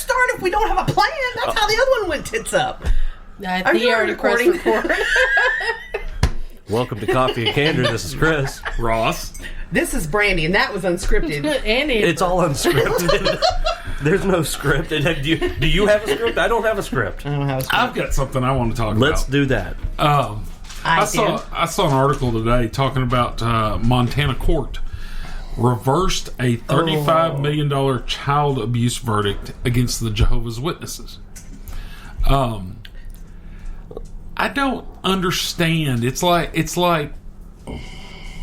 start if we don't have a plan. That's how the other one went tits up. Are you already recording? Welcome to Coffee and Candor. This is Chris. Ross. This is Brandy, and that was unscripted. Andy. It's all unscripted. There's no script. Do you have a script? I don't have a script. I don't have a script. I've got something I want to talk about. Let's do that. I saw an article today talking about Montana court reversed a $35 million child abuse verdict against the Jehovah's Witnesses. I don't understand. It's like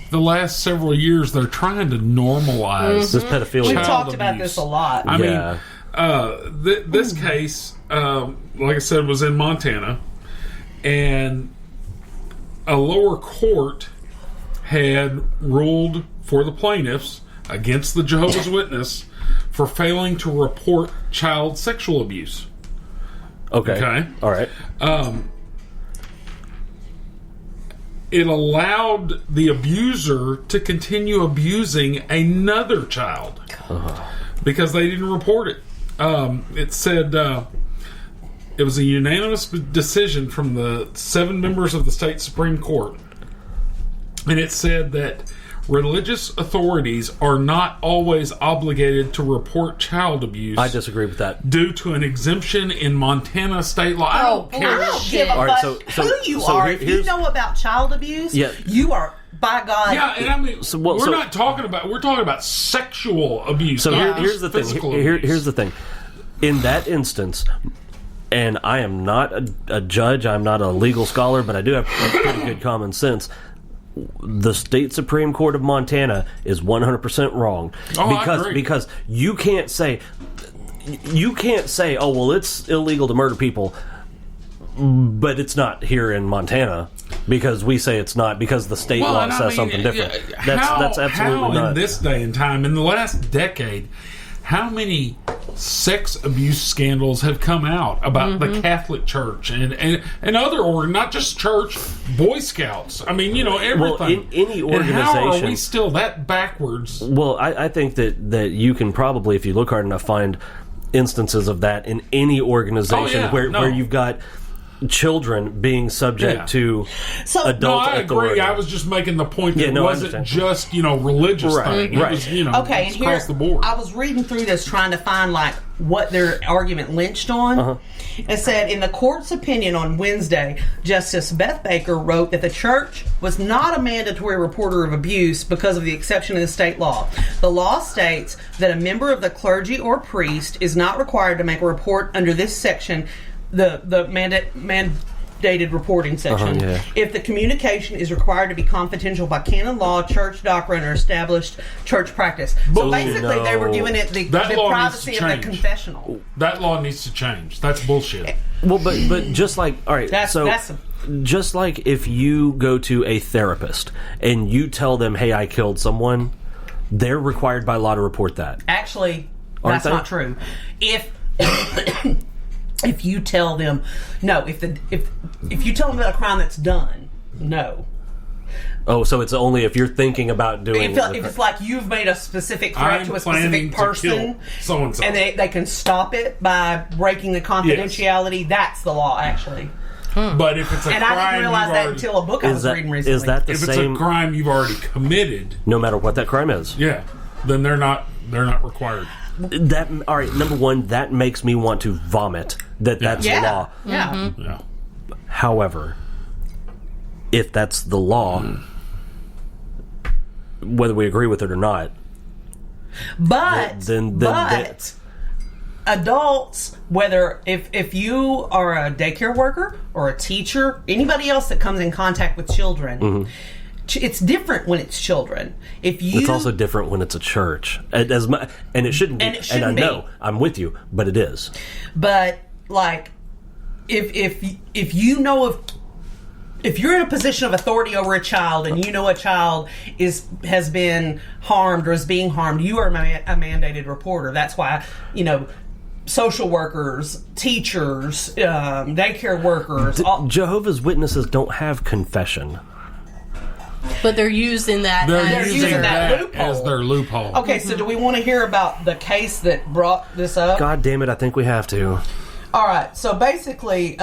the last several years they're trying to normalize this pedophilia. We've talked about this a lot. I mean, this case, like I said, was in Montana, and a lower court had ruled for the plaintiffs against the Jehovah's Witness for failing to report child sexual abuse. Okay. All right. It allowed the abuser to continue abusing another child because they didn't report it. It said it was a unanimous decision from the 7 members of the state Supreme Court. And it said that religious authorities are not always obligated to report child abuse. I disagree with that. Due to an exemption in Montana state law. I don't care. I don't give a fuck who you are. If you know about child abuse, you are, by God. Yeah, and I mean, we're talking about sexual abuse. So here's the thing. Here's the thing. In that instance, and I am not a judge, I'm not a legal scholar, but I do have pretty good common sense. The state Supreme Court of Montana is 100% wrong because you can't say, oh well, it's illegal to murder people, but it's not here in Montana because we say it's not because the state law says something different. That's absolutely not. In this day and time, in the last decade, how many sex abuse scandals have come out about the Catholic Church and other not just church, Boy Scouts. I mean, everything. Well, in any organization, and how are we still that backwards? Well, I think that you can probably, if you look hard enough, find instances of that in any organization where you've got children being subject to adult I authority. agree. I was just making the point that it wasn't just religious thing. It was okay, and across the board. I was reading through this trying to find what their argument lynched on. It said in the court's opinion on Wednesday, Justice Beth Baker wrote that the church was not a mandatory reporter of abuse because of the exception in the state law. The law states that a member of the clergy or priest is not required to make a report under this section, the mandated reporting section, if the communication is required to be confidential by canon law, church doctrine, or established church practice. So basically, they were giving it the privacy of the confessional. That law needs to change. That's bullshit. Well, but just like, all right, just like if you go to a therapist and you tell them, hey, I killed someone, they're required by law to report that. Actually, that's not true. If you tell them if you tell them about a crime that's done, no. Oh, so it's only if you're thinking about doing. If it's like you've made a specific threat to a specific person, so-and-so. and they can stop it by breaking the confidentiality. That's the law, actually. But if it's a crime, I didn't realize that until a book I was reading recently. Is that the if same? It's a crime you've already committed, no matter what that crime is, then they're not required. That all right. Number one, that makes me want to vomit. That's the law. Yeah. Mm-hmm. Yeah. However, if that's the law, whether we agree with it or not, but adults, whether if you are a daycare worker or a teacher, anybody else that comes in contact with children. It's different when it's children. It's also different when it's a church, and it shouldn't be. And I know I'm with you, but it is. But if you know if you're in a position of authority over a child and you know a child has been harmed or is being harmed, you are a mandated reporter. That's why social workers, teachers, daycare workers. Jehovah's Witnesses don't have confession. But they're using that. They're using that loophole as their loophole. Okay, so do we want to hear about the case that brought this up? God damn it, I think we have to. All right, so basically,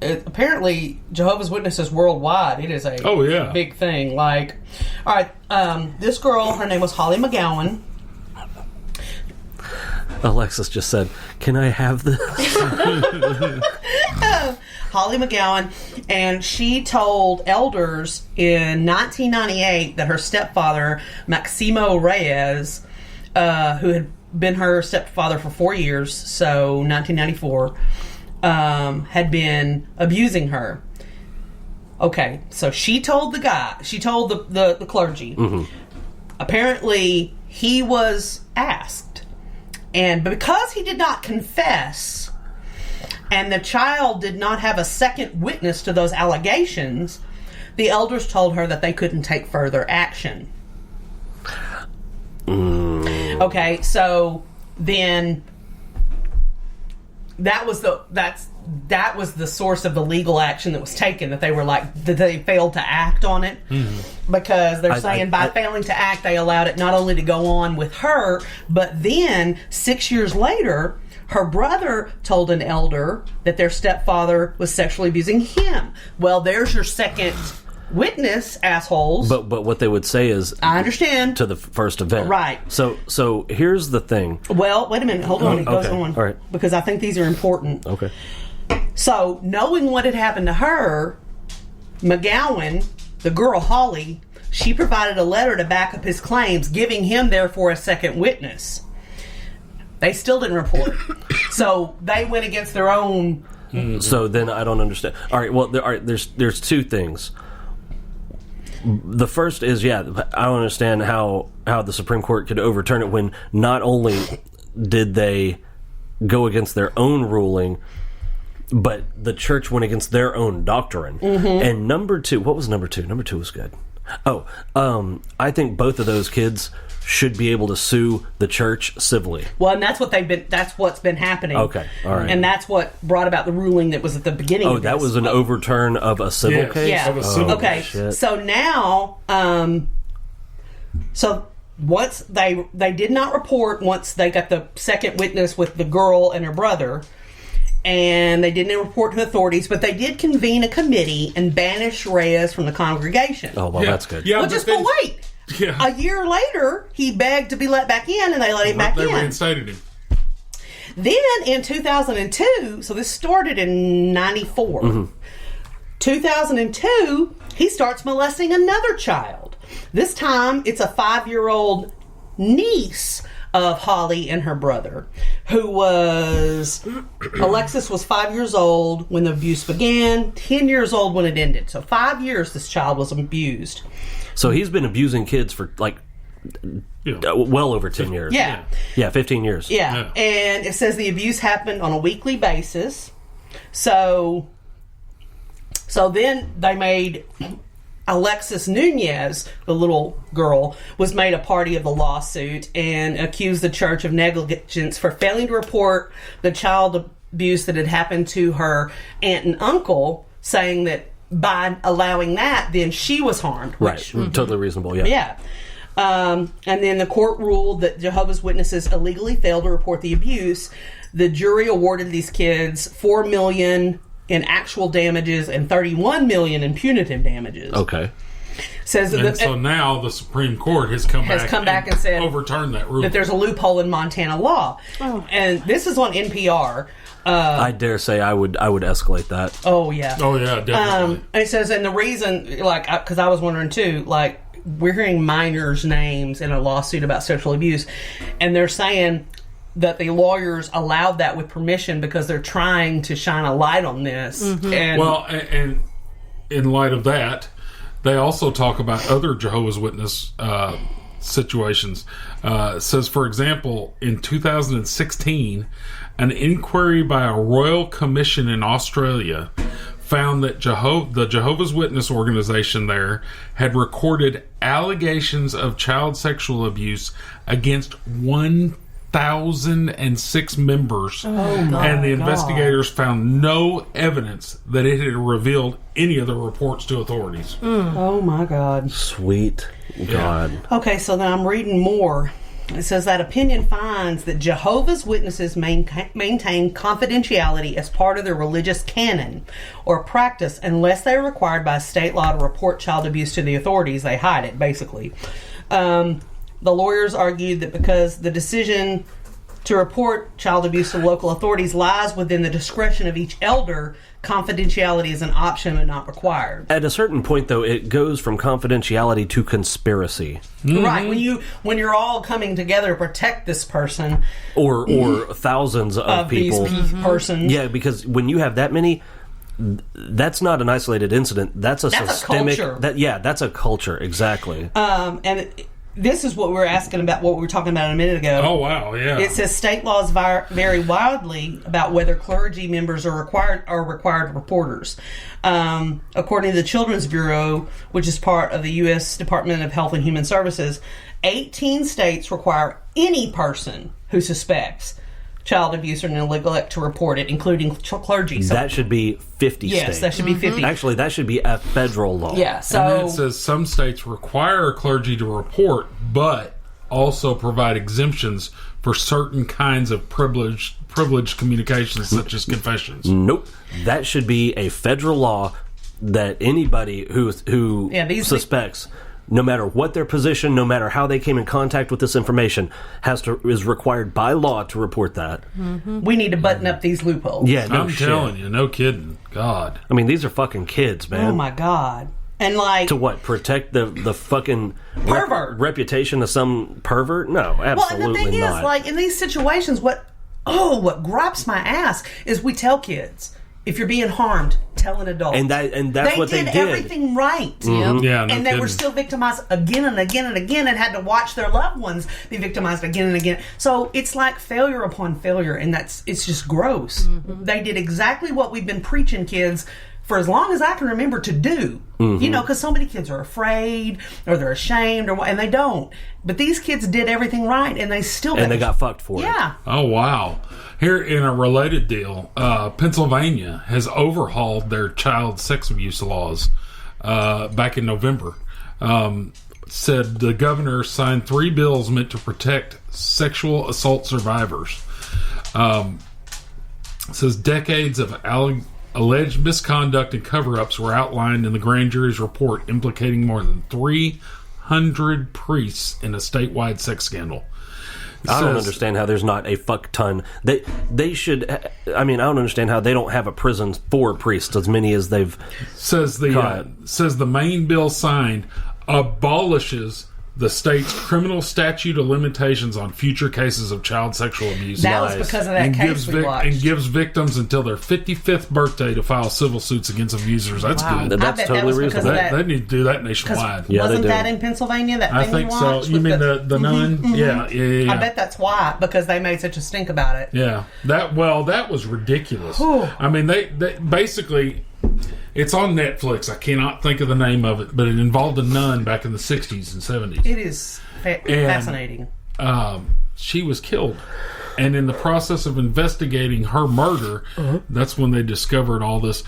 apparently Jehovah's Witnesses worldwide, it is a big thing. Like, all right, this girl, her name was Holly McGowan. Alexis just said, "Can I have this?" Holly McGowan, and she told elders in 1998 that her stepfather, Maximo Reyes, who had been her stepfather for 4 years, so 1994, had been abusing her. Okay, so she told the clergy. Mm-hmm. Apparently, he was asked, and because he did not confess, and the child did not have a second witness to those allegations, the elders told her that they couldn't take further action. Okay, so then that was the source of the legal action that was taken, that they were like, that they failed to act on it. Mm-hmm. Because they're saying by failing to act, they allowed it not only to go on with her, but then 6 years later, her brother told an elder that their stepfather was sexually abusing him. Well, there's your second witness, assholes. But what they would say is, I understand, to the first event, right? So here's the thing. Well, wait a minute, hold on, it goes on, all right, because I think these are important. Okay. So, knowing what had happened to her, McGowan, the girl Holly, she provided a letter to back up his claims, giving him therefore a second witness. They still didn't report. So they went against their own. Mm-hmm. So then I don't understand. All right. Well, there's two things. The first is, I don't understand how the Supreme Court could overturn it when not only did they go against their own ruling, but the church went against their own doctrine. Mm-hmm. And number two, what was number two? Number two was good. I think both of those kids should be able to sue the church civilly. Well, and that's what's been happening. Okay, all right. And that's what brought about the ruling that was at the beginning of this. That was an overturn of a civil case? Yeah. Of a civil case. Shit. So now, so once they did not report, once they got the second witness with the girl and her brother, and they didn't report to authorities, but they did convene a committee and banish Reyes from the congregation. Oh, well, that's good. Yeah, well, but wait. Yeah. A year later, he begged to be let back in, and they let him back in. They reinstated him. Then in 2002, so this started in 94. Mm-hmm. 2002, he starts molesting another child. This time, it's a 5-year-old niece of Holly and her brother, who was... Alexis was 5 years old when the abuse began, 10 years old when it ended. So 5 years this child was abused. So he's been abusing kids for well over 10 years. Yeah. Yeah, 15 years. Yeah. And it says the abuse happened on a weekly basis. So then they made Alexis Nunez, the little girl, was made a party of the lawsuit and accused the church of negligence for failing to report the child abuse that had happened to her aunt and uncle, saying that by allowing that, then she was harmed. Right. Totally reasonable, yeah. Yeah. And then the court ruled that Jehovah's Witnesses illegally failed to report the abuse. The jury awarded these kids $4 million in actual damages and $31 million in punitive damages. Okay. So now the Supreme Court has come back and said overturned that ruling. That there's a loophole in Montana law. Oh. And this is on NPR. I dare say I would escalate that. Oh, yeah. Oh, yeah, definitely. It says, and the reason, because I was wondering too, we're hearing minors' names in a lawsuit about sexual abuse, and they're saying that the lawyers allowed that with permission because they're trying to shine a light on this. Mm-hmm. And in light of that, they also talk about other Jehovah's Witness situations. It says, for example, in 2016, an inquiry by a royal commission in Australia found that the Jehovah's Witness organization there had recorded allegations of child sexual abuse against 1/5 1,006 members, and the investigators found no evidence that it had revealed any of the reports to authorities. Oh my God. Sweet God. Okay, so then I'm reading more. It says that opinion finds that Jehovah's Witnesses maintain confidentiality as part of their religious canon or practice unless they are required by state law to report child abuse to the authorities. They hide it, basically. The lawyers argued that because the decision to report child abuse to local authorities lies within the discretion of each elder, confidentiality is an option and not required. At a certain point, though, it goes from confidentiality to conspiracy. Right. When you're all coming together to protect this person. Or thousands of people. These persons. Yeah, because when you have that many, that's not an isolated incident. That's a systemic... culture. That's a culture, exactly. This is what we were asking about, what we were talking about a minute ago. Oh, wow, yeah. It says state laws vary wildly about whether clergy members are required reporters. According to the Children's Bureau, which is part of the U.S. Department of Health and Human Services, 18 states require any person who suspects child abuse or neglect to report it, including clergy. So, that should be 50 states. Yes, that should be 50. Actually, that should be a federal law. Yeah, so... And then it says some states require clergy to report, but also provide exemptions for certain kinds of privileged communications, such as confessions. Nope. That should be a federal law that anybody who suspects... no matter what their position, no matter how they came in contact with this information, is required by law to report that. We need to button up these loopholes. Yeah, no I'm shit. telling you, no kidding. God. I mean, these are fucking kids, man. Oh my God. And like... To what? Protect the fucking... pervert. Reputation of some pervert? No, absolutely not. Well, and the thing is, like, in these situations, what gripes my ass is we tell kids, if you're being harmed, tell an adult. And that's what they did. They did everything right. Yep. Yeah, no and they kidding. were still victimized again and again and again and had to watch their loved ones be victimized again and again. So it's like failure upon failure, and it's just gross. They did exactly what we've been preaching kids for as long as I can remember to do. You know, because so many kids are afraid or they're ashamed and they don't. But these kids did everything right, and they still... And they got fucked for it. Yeah. Oh, wow. Here in a related deal, Pennsylvania has overhauled their child sex abuse laws back in November. Said the governor signed 3 bills meant to protect sexual assault survivors. Says decades of alleged misconduct and cover-ups were outlined in the grand jury's report, implicating more than 300 priests in a statewide sex scandal. I don't understand how there's not a fuck ton. They should. I mean, I don't understand how they don't have a prison for priests, as many as they've. Says the main bill signed abolishes the state's criminal statute of limitations on future cases of child sexual abuse. That was because of that case we watched. And gives victims until their 55th birthday to file civil suits against abusers. That's good. That's totally reasonable. They need to do that nationwide. Yeah, wasn't that in Pennsylvania? That I thing think we so. watched You mean the nun? Yeah. I bet that's why, because they made such a stink about it. Yeah. That was ridiculous. I mean, they basically... It's on Netflix. I cannot think of the name of it, but it involved a nun back in the 60s and 70s. It is fascinating. She was killed. And in the process of investigating her murder, that's when they discovered all this.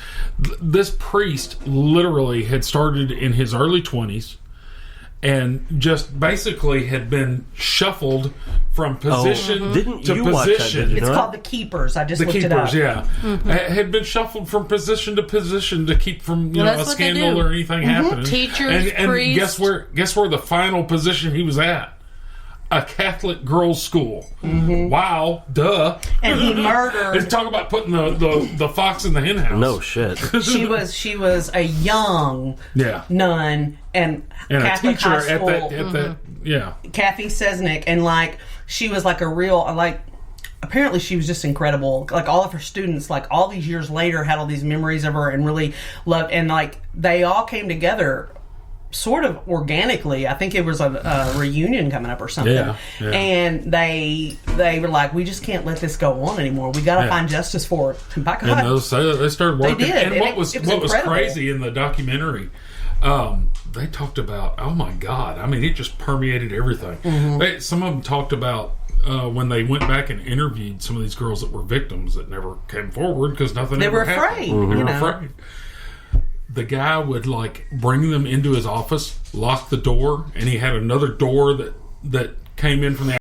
This priest literally had started in his early 20s and just basically had been shuffled from position to position. It's called The Keepers. I just looked it up. Had been shuffled from position to position to keep from a scandal or anything happening. Teachers, and priests. guess where the final position he was at? A Catholic girls' school. Wow, duh. And he murdered. Let's talk about putting the fox in the hen house. No shit. She was a young nun and Catholic a teacher high school. at that Kathy Sesnick, and like she was like a real apparently she was just incredible. Like all of her students, like all these years later, had all these memories of her and really loved, and like they all came together sort of organically. I think it was a reunion coming up or something. And they were like, we just can't let this go on anymore. We got to find justice for it. And by God, and they started working. They did. And what was incredible. crazy in the documentary, they talked about, oh my God, I mean, it just permeated everything. Some of them talked about when they went back and interviewed some of these girls that were victims that never came forward because nothing They ever were happened. afraid. They were You know. afraid. The guy would like bring them into his office, lock the door, and he had another door that came in from the